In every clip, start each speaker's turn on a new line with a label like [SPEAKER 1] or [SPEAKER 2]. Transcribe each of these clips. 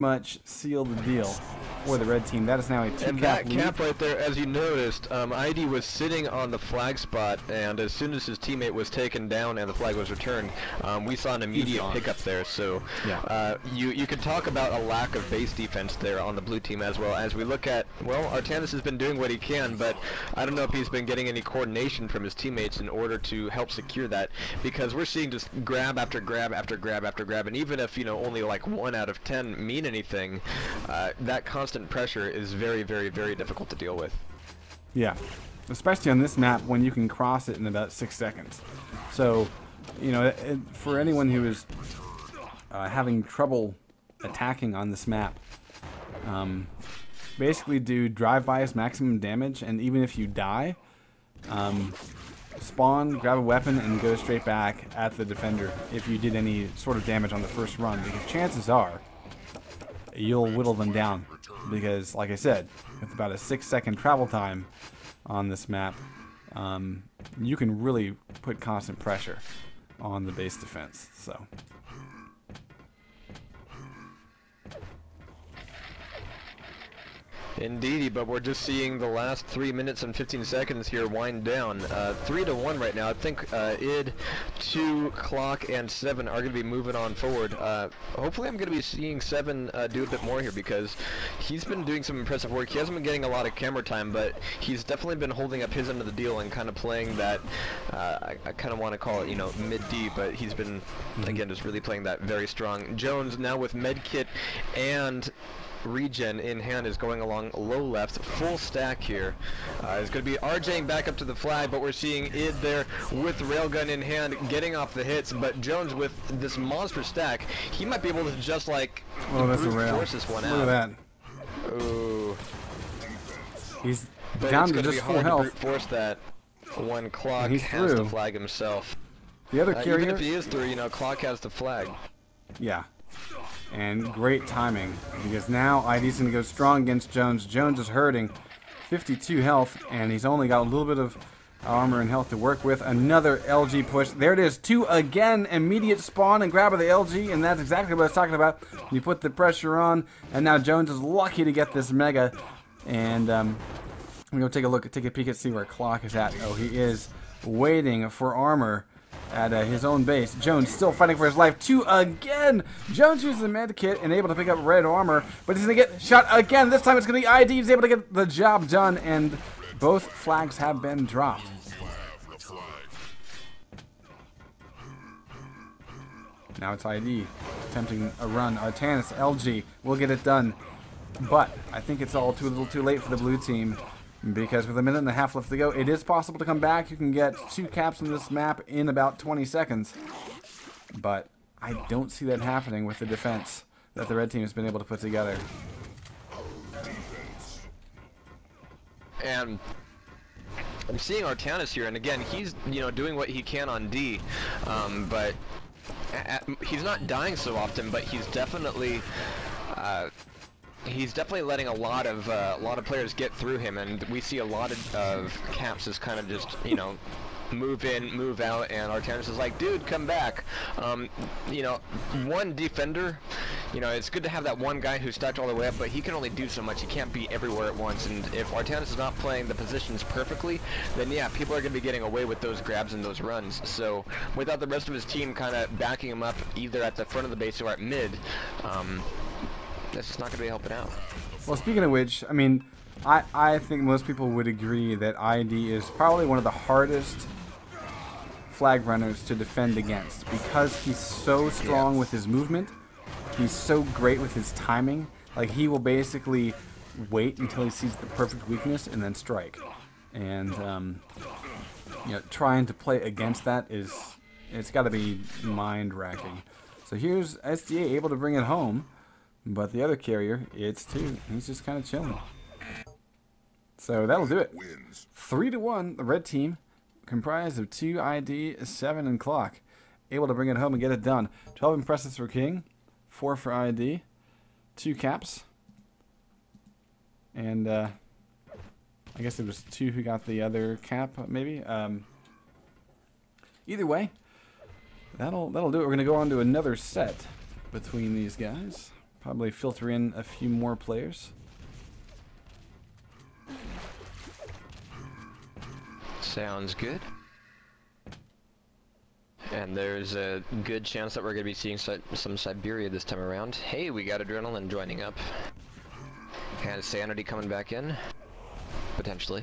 [SPEAKER 1] much sealed the deal for the red team. That is now a 2-cap
[SPEAKER 2] And that
[SPEAKER 1] lead.
[SPEAKER 2] cap right there, as you noticed, ID was sitting on the flag spot, and as soon as his teammate was taken down and the flag was returned, we saw an immediate pickup there. So you could talk about a lack of base defense there on the blue team, as well as we look at, well, Artanis has been doing what he can, but I don't know if he's been getting any coordination from his teammates in order to help secure that, because we're seeing just grab after grab after grab after grab, and even if, you know, only like 1 out of 10 mean anything, that constant pressure is very, very, very difficult to deal with.
[SPEAKER 1] Yeah, especially on this map when you can cross it in about 6 seconds. So, you know, for anyone who is having trouble attacking on this map, basically do drive-bys maximum damage, and even if you die, spawn, grab a weapon, and go straight back at the defender if you did any sort of damage on the first run, because chances are you'll whittle them down, because like I said, with about a 6-second travel time on this map, you can really put constant pressure on the base defense. So
[SPEAKER 2] Indeedy, but we're just seeing the last 3 minutes and 15 seconds here wind down. 3-1 right now. I think id, 2, Clock, and 7 are going to be moving on forward. Hopefully I'm going to be seeing 7 do a bit more here, because he's been doing some impressive work. He hasn't been getting a lot of camera time, but he's definitely been holding up his end of the deal and kind of playing that, I kind of want to call it, you know, mid-D, but he's been, again, just really playing that very strong. Jones now with medkit and regen in hand is going along low left, full stack here. It's going to be RJing back up to the flag, but we're seeing id there with railgun in hand getting off the hits, but Jones with this monster stack, he might be able to just like force this one out.
[SPEAKER 1] Look at that.
[SPEAKER 2] Ooh.
[SPEAKER 1] He's
[SPEAKER 2] but
[SPEAKER 1] down
[SPEAKER 2] it's
[SPEAKER 1] to
[SPEAKER 2] gonna
[SPEAKER 1] just
[SPEAKER 2] be
[SPEAKER 1] full
[SPEAKER 2] hard
[SPEAKER 1] health.
[SPEAKER 2] to brute force that when Clock
[SPEAKER 1] He's
[SPEAKER 2] has
[SPEAKER 1] through.
[SPEAKER 2] the flag himself.
[SPEAKER 1] The other carrier,
[SPEAKER 2] even if he is through, you know, Clock has the flag.
[SPEAKER 1] yeah. And great timing, because now ID's going to go strong against Jones. Jones is hurting, 52 health, and he's only got a little bit of armor and health to work with. Another LG push. There it is, 2 again. Immediate spawn and grab of the LG, and that's exactly what I was talking about. You put the pressure on, and now Jones is lucky to get this mega. And I'm going to take a peek at see where Clock is at. Oh, he is waiting for armor at his own base. Jones still fighting for his life. 2 again. Jones uses the med kit and able to pick up red armor, but he's going to get shot again. This time it's going to be ID. He's able to get the job done, and both flags have been dropped. Now it's ID attempting a run. Artanis, LG will get it done, but I think it's all a little too late for the blue team, because with a minute and a half left to go, it is possible to come back. You can get 2 caps on this map in about 20 seconds. But I don't see that happening with the defense that the red team has been able to put together.
[SPEAKER 2] And I'm seeing Artanis here, and again, he's, you know, doing what he can on D, but he's not dying so often, but he's definitely letting a lot of players get through him, and we see a lot of caps as kind of just, you know, move in, move out, and Artanis is like, dude, come back. You know, one defender, you know, it's good to have that one guy who's stacked all the way up, but he can only do so much. He can't be everywhere at once, and if Artanis is not playing the positions perfectly, then yeah, people are going to be getting away with those grabs and those runs. So without the rest of his team kind of backing him up either at the front of the base or at mid, that's just not going to be helping out.
[SPEAKER 1] Well, speaking of which, I mean, I think most people would agree that ID is probably one of the hardest flag runners to defend against, because he's so strong with his movement. He's so great with his timing. Like, he will basically wait until he sees the perfect weakness and then strike. And you know, trying to play against that it's got to be mind-racking. So here's SDA able to bring it home, but the other carrier, it's 2. He's just kind of chilling. So that'll do it. 3-1, the red team, comprised of 2 ID, 7 and Clock, able to bring it home and get it done. 12 impressives for King, 4 for ID, 2 caps, and I guess it was 2 who got the other cap, maybe. Either way, that'll do it. We're gonna go on to another set between these guys. Probably filter in a few more players.
[SPEAKER 2] Sounds good. And there's a good chance that we're going to be seeing some Siberia this time around. Hey, we got Adrenaline joining up. And Sanity coming back in. Potentially.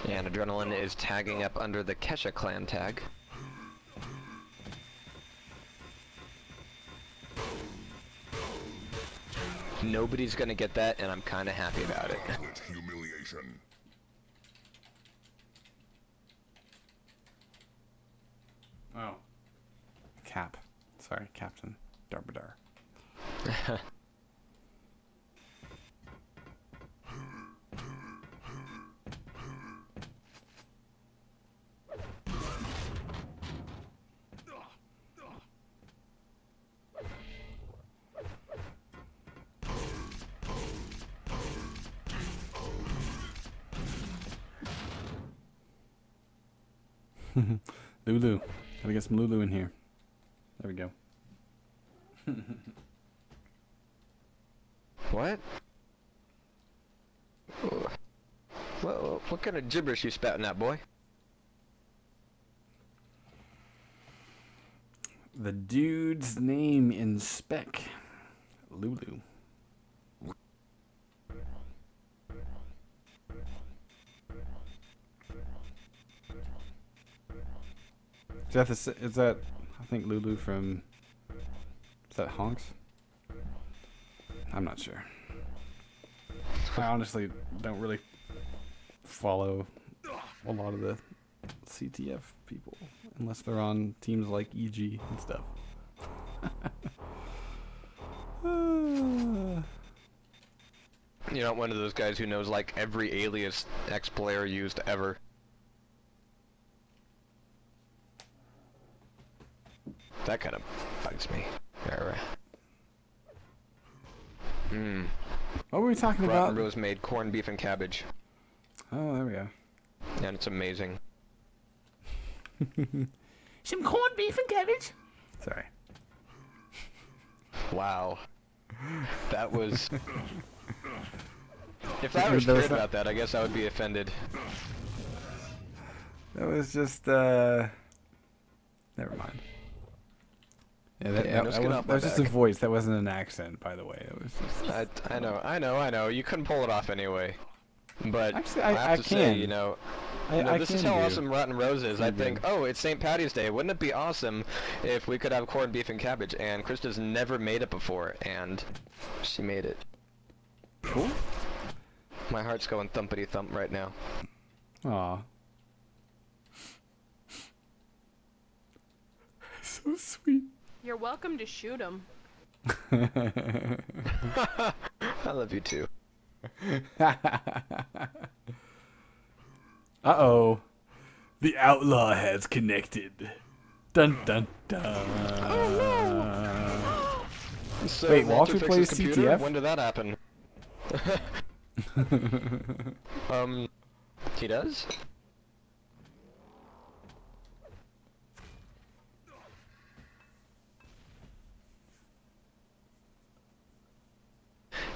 [SPEAKER 2] And Adrenaline is tagging up under the Kesha clan tag. Nobody's gonna get that, and I'm kinda happy about it.
[SPEAKER 3] Humiliation.
[SPEAKER 1] Oh. Cap. Sorry, Captain Darbadar. Lulu. Gotta get some Lulu in here. There we go.
[SPEAKER 2] What? What kind of gibberish you spouting out, boy?
[SPEAKER 1] The dude's name in spec. Lulu. Is that I think Lulu from, is that Honks? I'm not sure. I honestly don't really follow a lot of the CTF people unless they're on teams like EG and stuff.
[SPEAKER 2] You're not one of those guys who knows like every alias X-player used ever. That kind of bugs me.
[SPEAKER 1] What were we talking about?
[SPEAKER 2] Rotten Rose made corned beef and cabbage.
[SPEAKER 1] Oh, there we go.
[SPEAKER 2] And it's amazing.
[SPEAKER 1] Some corned beef and cabbage. Sorry.
[SPEAKER 2] Wow. That was... If I was scared about that, I guess I would be offended.
[SPEAKER 1] That was just, never mind. Yeah, that was just a voice. That wasn't an accent, by the way. It was just...
[SPEAKER 2] I know. You couldn't pull it off anyway. But
[SPEAKER 1] actually,
[SPEAKER 2] I have to say,
[SPEAKER 1] can.
[SPEAKER 2] This is how awesome Rotten Rose is. I think, oh, it's St. Patty's Day. Wouldn't it be awesome if we could have corned beef and cabbage? And Krista's never made it before, and she made it.
[SPEAKER 1] Cool.
[SPEAKER 2] My heart's going thumpity thump right now.
[SPEAKER 1] Aw. So sweet.
[SPEAKER 4] You're welcome to shoot him.
[SPEAKER 2] I love you too.
[SPEAKER 1] Uh-oh. The outlaw has connected. Dun dun dun.
[SPEAKER 2] Oh, no. So
[SPEAKER 1] wait,
[SPEAKER 2] Walter
[SPEAKER 1] Walter plays
[SPEAKER 2] computer?
[SPEAKER 1] CTF?
[SPEAKER 2] When did that happen? He does?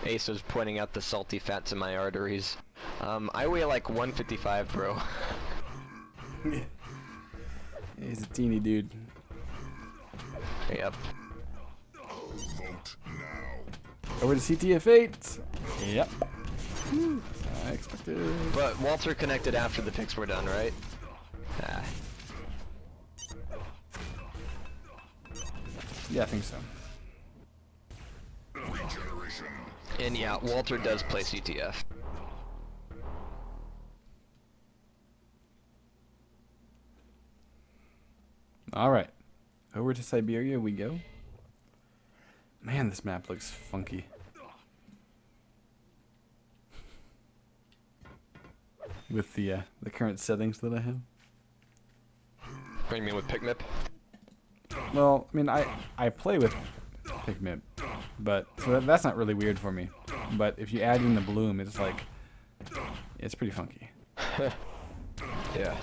[SPEAKER 2] Ace was pointing out the salty fats in my arteries. I weigh like 155, bro.
[SPEAKER 1] He's a teeny dude.
[SPEAKER 2] Yep.
[SPEAKER 3] Vote now.
[SPEAKER 1] Over to CTF8. Yep. I expected.
[SPEAKER 2] But Walter connected after the picks were done, right? Ah.
[SPEAKER 1] Yeah, I think so.
[SPEAKER 3] Regeneration.
[SPEAKER 2] And yeah, Walter does play CTF.
[SPEAKER 1] Alright. Over to Siberia we go. Man, this map looks funky. With the current settings that I have.
[SPEAKER 2] What do you mean with PicMip?
[SPEAKER 1] Well, I mean, I play with PicMip, but so that's not really weird for me. But if you add in the bloom, it's like, it's pretty funky.
[SPEAKER 2] Yeah.